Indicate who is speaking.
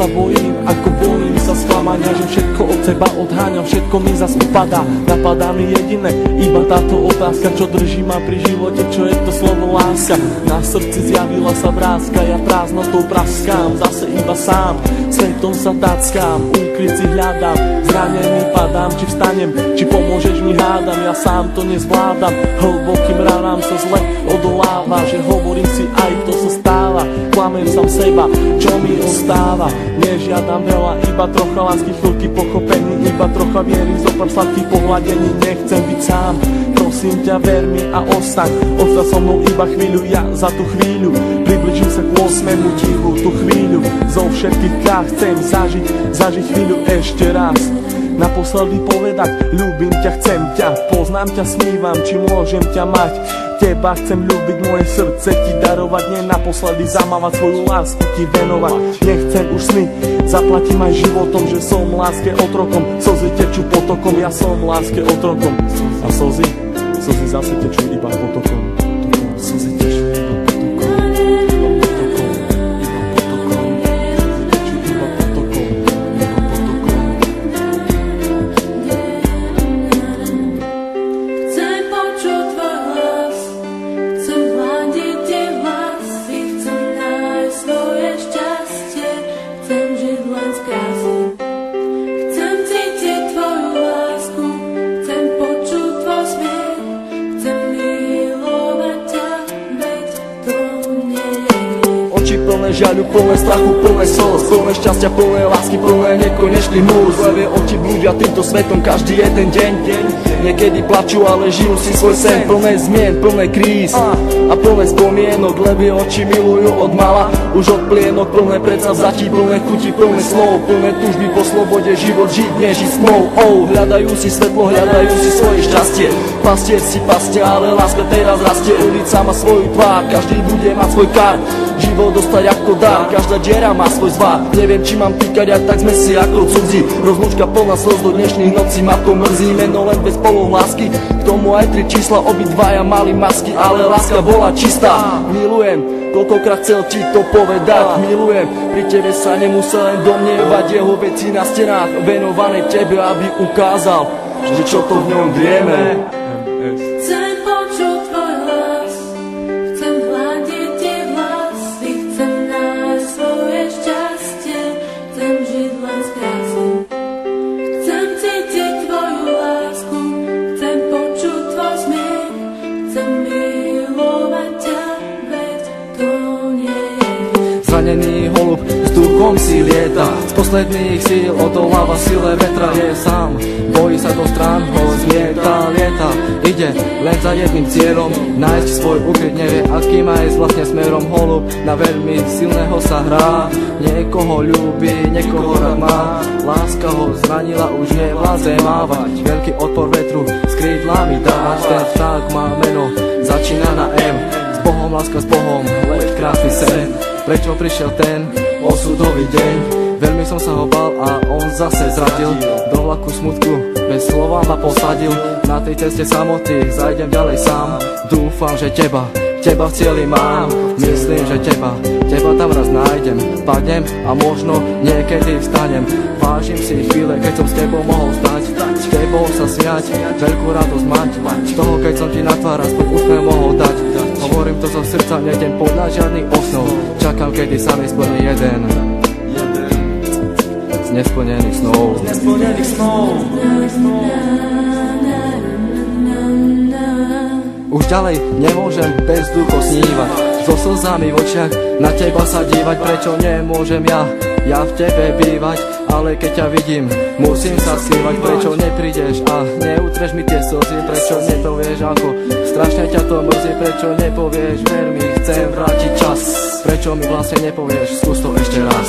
Speaker 1: sa bojím, ako bojím sa sklamania, že všetko od seba odháňam, všetko mi zas upadá. Napadá mi jediné, iba táto otázka, čo drží ma pri živote, čo je to slovo láska. Na srdci zjavila sa vrázka, ja prázdnotou praskám, zase iba sám, svetom sa tackám, úkryt si hľadám, zranený padám, či vstanem, či pomôžeš mi hádam, ja sám to nezvládam, hlbokým ranám sa zle odoláva, že hovorím si aj to sa stáva, klamem sám seba, čo mi ostáva, nežiadam veľa, iba trocha lásky, chvíľky pochopení, iba trocha viery, zopár sladkých pohľadení, nechcem byť sám, prosím ťa, ver mi a ostaň so mnou iba chvíľu, ja za tú chvíľu približím sa k 8. tichu, tú chvíľu zo všetkých ťa chcem zažiť chvíľu ešte raz, naposledy povedať, ľúbim ťa, chcem ťa, poznám ťa, snívam, či môžem ťa mať, teba chcem ľúbiť, moje srdce ti darovať, nie naposledy zamávať, svoju lásku ti venovať, nechcem už sny, zaplatím aj životom, že som láske otrokom, slzy tečú potokom, ja som láske otrokom a slzy zase tečú iba potokom. Slzy tečú iba potokom, iba potokom, iba potokom.
Speaker 2: Chcem počuť tvoj hlas, chcem hľadiť tie vlasy, chcem nájsť svoje šťastie, chcem žiť len z krásy. Chcem cítiť tvoju lásku, chcem počuť tvoj smiech, chcem milovať ťa, veď to nie je.
Speaker 3: Oči plné žiaľu, plné strachu, plné slz, plné šťastia, plné lásky, plné nekonečných múz. Levé oči blúdia týmto svetom každý jeden deň. Niekedy plačú, ale žijú si svoj sen. Plné zmien, plné kríz a plné spomienok. Levé oči milujú od mala, už od plienok. Plné predsavzatí, plné chuti, plné slov, plné túžby po slobode, život žiť, nežiť snov. Hľadajú si svetlo, hľadajú si svoje šťastie. Pastier si pastia, ale láska teraz rastie. Ulica má svoju tvár, každý bude mať svoj kar. Život dostať ako dar, každá diera má svoj zvar. Neviem, či mám týkať, ak tak sme si ako cudzí. Rozlúčka plná slz do dnešných nocí, ma to mrzí. Meno len bez polov lásky, k tomu aj 3 čísla, obidvaja mali masky, ale láska bola čistá. Milujem, koľkokrát chcel ti to povedať, milujem. Pri tebe sa nemusel len domnievať, jeho veci na stenách venované tebe, aby ukázal, že čo to v ňom vieme.
Speaker 2: Chcem počuť tvoj hlas, chcem hľadiť tie vlasy, chcem nájsť svoje šťastie, chcem žiť len z krásy. Chcem cítiť tvoju lásku, chcem počuť tvoj smiech, chcem milovať ťa, veď to nie je.
Speaker 3: Zranený holub s duchom si lieta, z posledných síl odoláva sile vetra, je sám, bojí sa do strán, ho zmieta, lieta, ide len za jedným cieľom, nájsť svoj ukryt, nevie akým aj vlastne smerom. Holub na veľmi silného sa hrá, niekoho ľúbi, niekoho rád má, láska ho zranila, už nevládze mávať, veľký odpor vetru s krídlami dávať. Ten vták má meno, začína na M, s Bohom, láska s Bohom, let krásny sen. Prečo prišiel ten osudový deň? Veľmi som sa ho bál a on zase zradil, do vlaku smutku bez slova ma posadil. Na tej ceste samoty zajdem ďalej sám, dúfam, že teba v cieli mám. Myslím, že teba tam raz nájdem, padnem a možno niekedy vstanem. Vážim si chvíle, keď som s tebou mohol stať, s tebou sa smiať, veľkú radosť mať, z toho keď som ti na tvár aspoň úsmev mohol dať. Hovorím to zo srdca, nejdem podľa žiadnych osnov, čakám, kedy sa mi splní jeden z nesplnených snov. Už ďalej nemôžem bez ducho snívať, so slzami v očiach na teba sa dívať. Prečo nemôžem ja v tebe bývať, ale keď ťa vidím, musím sa snívať. Prečo neprídeš a neutreš mi tie slzy, prečo nepovieš, ako strašne ťa to mrzí. Prečo nepovieš, ver mi, chcem vrátiť čas, prečo mi vlastne nepovieš, skús to ešte raz.